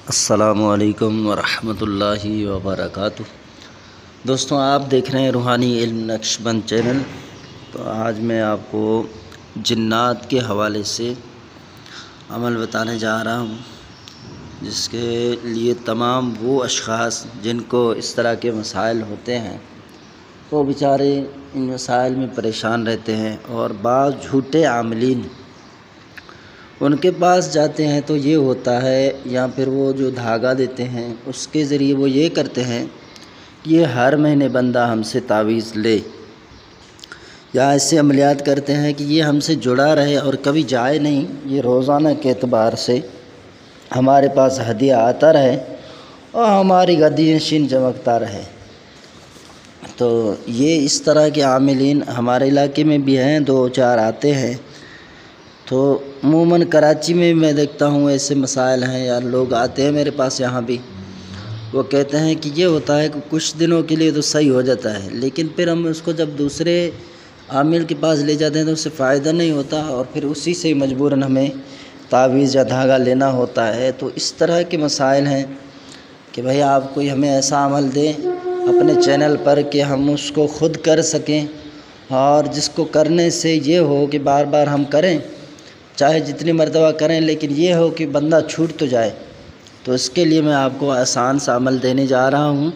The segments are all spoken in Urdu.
السلام علیکم ورحمۃ اللہ وبرکاتہ۔ دوستوں، آپ دیکھ رہے ہیں روحانی علم نقش بند چینل۔ تو آج میں آپ کو جنات کے حوالے سے عمل بتانے جا رہا ہوں، جس کے لیے تمام وہ اشخاص جن کو اس طرح کے مسائل ہوتے ہیں وہ بیچارے ان مسائل میں پریشان رہتے ہیں، اور بعض جھوٹے عاملین ان کے پاس جاتے ہیں تو یہ ہوتا ہے، یا پھر وہ جو دھاگا دیتے ہیں اس کے ذریعے وہ یہ کرتے ہیں کہ یہ ہر مہینے بندہ ہم سے تعویذ لے، یا ایسے عملیات کرتے ہیں کہ یہ ہم سے جڑا رہے اور کبھی جائے نہیں، یہ روزانہ کے اعتبار سے ہمارے پاس ہدیہ آتا رہے اور ہماری گدی نشین چمکتا رہے۔ تو یہ اس طرح کے عاملین ہمارے علاقے میں بھی ہیں، دو چار آتے ہیں۔ تو عموماً کراچی میں دیکھتا ہوں ایسے مسائل ہیں، یا لوگ آتے ہیں میرے پاس یہاں بھی، وہ کہتے ہیں کہ یہ ہوتا ہے کہ کچھ دنوں کے لیے تو صحیح ہو جاتا ہے، لیکن پھر ہم اس کو جب دوسرے عامل کے پاس لے جاتے ہیں تو اس سے فائدہ نہیں ہوتا، اور پھر اسی سے مجبوراً ہمیں تعویذ یا دھاگا لینا ہوتا ہے۔ تو اس طرح کے مسائل ہیں کہ بھئی آپ کوئی ہمیں ایسا عمل دیں اپنے چینل پر کہ ہم اس کو خود کر سکیں، اور جس کو کرنے سے یہ ہو کہ بار بار ہم کریں، چاہے جتنی مرتبہ کریں، لیکن یہ ہو کہ بندہ چھوٹ تو جائے۔ تو اس کے لیے میں آپ کو آسان سا عمل دینے جا رہا ہوں،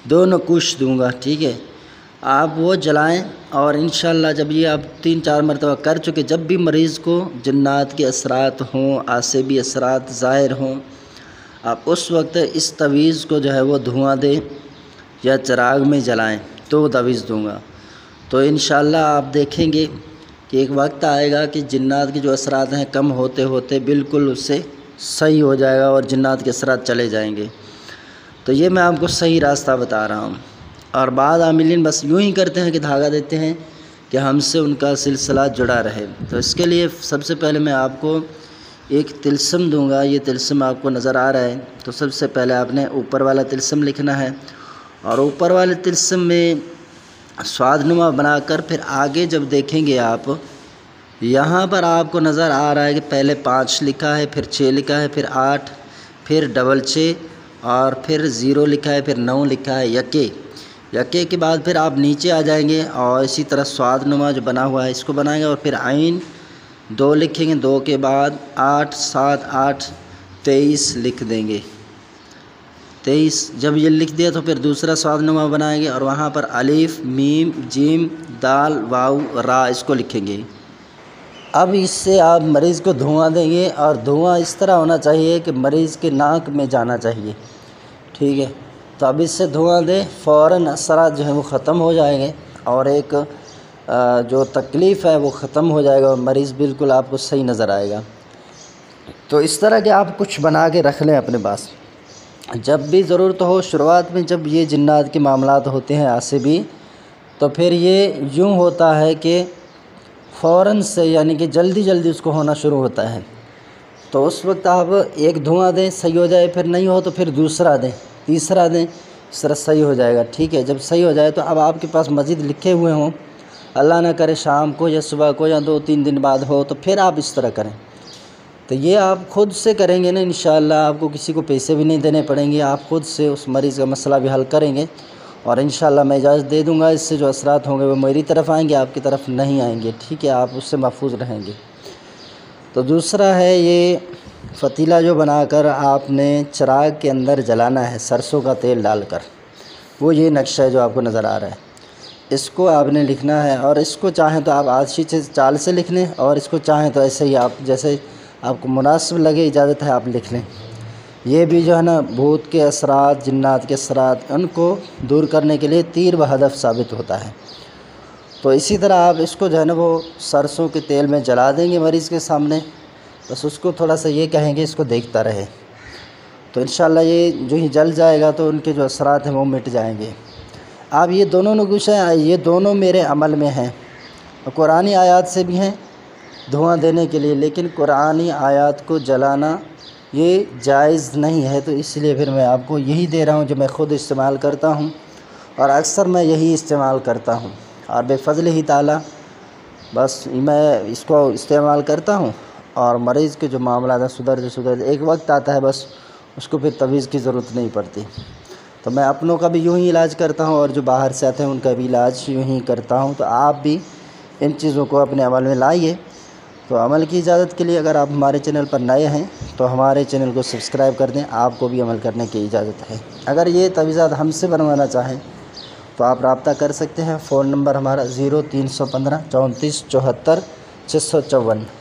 2 نقوش دوں گا، ٹھیک ہے؟ آپ وہ جلائیں، اور انشاءاللہ جب یہ آپ 3-4 مرتبہ کر چکے، جب بھی مریض کو جنات کے اثرات ہوں، عصبی اثرات ظاہر ہوں، آپ اس وقت اس تعویذ کو جو ہے وہ دھواں دیں یا چراغ میں جلائیں۔ 2 تعویذ دوں گا، تو انشاءاللہ آپ دیکھیں گے کہ ایک وقت آئے گا کہ جنات کے جو اثرات ہیں کم ہوتے ہوتے بالکل اس سے صحیح ہو جائے گا، اور جنات کے اثرات چلے جائیں گے۔ تو یہ میں آپ کو صحیح راستہ بتا رہا ہوں۔ اور بعض عاملین بس یوں ہی کرتے ہیں کہ دھاگا دیتے ہیں کہ ہم سے ان کا سلسلہ جڑا رہے۔ تو اس کے لیے سب سے پہلے میں آپ کو ایک طلسم دوں گا، یہ طلسم آپ کو نظر آ رہا ہے۔ تو سب سے پہلے آپ نے اوپر والا طلسم لکھنا ہے، اور اوپر والے طلسم میں سواد نما بنا کر پھر آگے جب دیکھیں گے آپ، یہاں پر آپ کو نظر آ رہا ہے کہ پہلے 5 لکھا ہے، پھر 6 لکھا ہے، پھر 8، پھر 6 اور پھر 0 لکھا ہے، پھر 9 لکھا ہے، یکے کے بعد پھر آپ نیچے آ جائیں گے، اور اسی طرح سواد نما جو بنا ہوا ہے اس کو بنائیں گے، اور پھر عین 2 لکھیں گے، 2 کے بعد 8 7 8 23 لکھ دیں گے۔ 23 جب یہ لکھ دیا تو پھر دوسرا سواد نما بنائیں گے، اور وہاں پر الف میم جیم دال واو را اس کو لکھیں گے۔ اب اس سے آپ مریض کو دھواں دیں گے، اور دھواں اس طرح ہونا چاہیے کہ مریض کے ناک میں جانا چاہیے، ٹھیک ہے؟ تو اب اس سے دھواں دیں، فوراً اثرات جو ہیں وہ ختم ہو جائیں گے، اور ایک جو تکلیف ہے وہ ختم ہو جائے گا، اور مریض بالکل آپ کو صحیح نظر آئے گا۔ تو اس طرح کے آپ کچھ بنا کے رکھ لیں اپنے پاس، جب بھی ضرورت ہو۔ شروعات میں جب یہ جنات کے معاملات ہوتے ہیں عصبی، تو پھر یہ یوں ہوتا ہے کہ فوراً سے، یعنی کہ جلدی اس کو ہونا شروع ہوتا ہے۔ تو اس وقت آپ ایک دھواں دیں، صحیح ہو جائے، پھر نہیں ہو تو پھر دوسرا دیں، تیسرا دیں، اس طرح صحیح ہو جائے گا، ٹھیک ہے؟ جب صحیح ہو جائے تو اب آپ کے پاس مزید لکھے ہوئے ہوں، اللہ نہ کرے شام کو یا صبح کو یا 2-3 دن بعد ہو، تو پھر آپ اس طرح کریں۔ تو یہ آپ خود سے کریں گے نا، انشاءاللہ آپ کو کسی کو پیسے بھی نہیں دینے پڑیں گے، آپ خود سے اس مریض کا مسئلہ بھی حل کریں گے، اور انشاءاللہ میں اجازت دے دوں گا، اس سے جو اثرات ہوں گے وہ میری طرف آئیں گے، آپ کی طرف نہیں آئیں گے، ٹھیک ہے؟ آپ اس سے محفوظ رہیں گے۔ تو دوسرا ہے یہ فتیلہ جو بنا کر آپ نے چراغ کے اندر جلانا ہے سرسوں کا تیل ڈال کر، وہ یہ نقشہ ہے جو آپ کو نظر آ رہا ہے، اس کو آپ نے لکھنا ہے، اور اس کو چاہیں تو آپ آدھی چال سے لکھ لیں، اور اس کو چاہیں تو ایسے ہی آپ جیسے آپ کو مناسب لگے، اجازت ہے آپ لکھ لیں۔ یہ بھی جو ہے نا بھوت کے اثرات، جنات کے اثرات، ان کو دور کرنے کے لیے تیر و ہدف ثابت ہوتا ہے۔ تو اسی طرح آپ اس کو جو ہے نا وہ سرسوں کے تیل میں جلا دیں گے مریض کے سامنے، بس اس کو تھوڑا سا یہ کہیں گے اس کو دیکھتا رہے، تو انشاءاللہ یہ جو ہی جل جائے گا تو ان کے جو اثرات ہیں وہ مٹ جائیں گے۔ آپ یہ دونوں نقوش ہیں، یہ دونوں میرے عمل میں ہیں، قرآنی آیات سے بھی ہیں دھواں دینے کے لیے، لیکن قرآنی آیات کو جلانا یہ جائز نہیں ہے، تو اس لیے پھر میں آپ کو یہی دے رہا ہوں جو میں خود استعمال کرتا ہوں، اور اکثر میں یہی استعمال کرتا ہوں، اور بے فضل ہی تعالیٰ بس میں اس کو استعمال کرتا ہوں، اور مریض کے جو معاملات ہیں سدھر ایک وقت آتا ہے بس اس کو پھر تعویذ کی ضرورت نہیں پڑتی۔ تو میں اپنوں کا بھی یوں ہی علاج کرتا ہوں، اور جو باہر سے آتے ہیں ان کا بھی علاج یوں ہی کرتا ہوں۔ تو آپ بھی ان چیزوں کو اپنے عمل میں لائیے۔ تو عمل کی اجازت کے لیے اگر آپ ہمارے چینل پر نئے ہیں تو ہمارے چینل کو سبسکرائب کر دیں، آپ کو بھی عمل کرنے کی اجازت ہے۔ اگر یہ تعویذات ہم سے بنوانا چاہیں تو آپ رابطہ کر سکتے ہیں۔ فون نمبر ہمارا 0315 34 74 654۔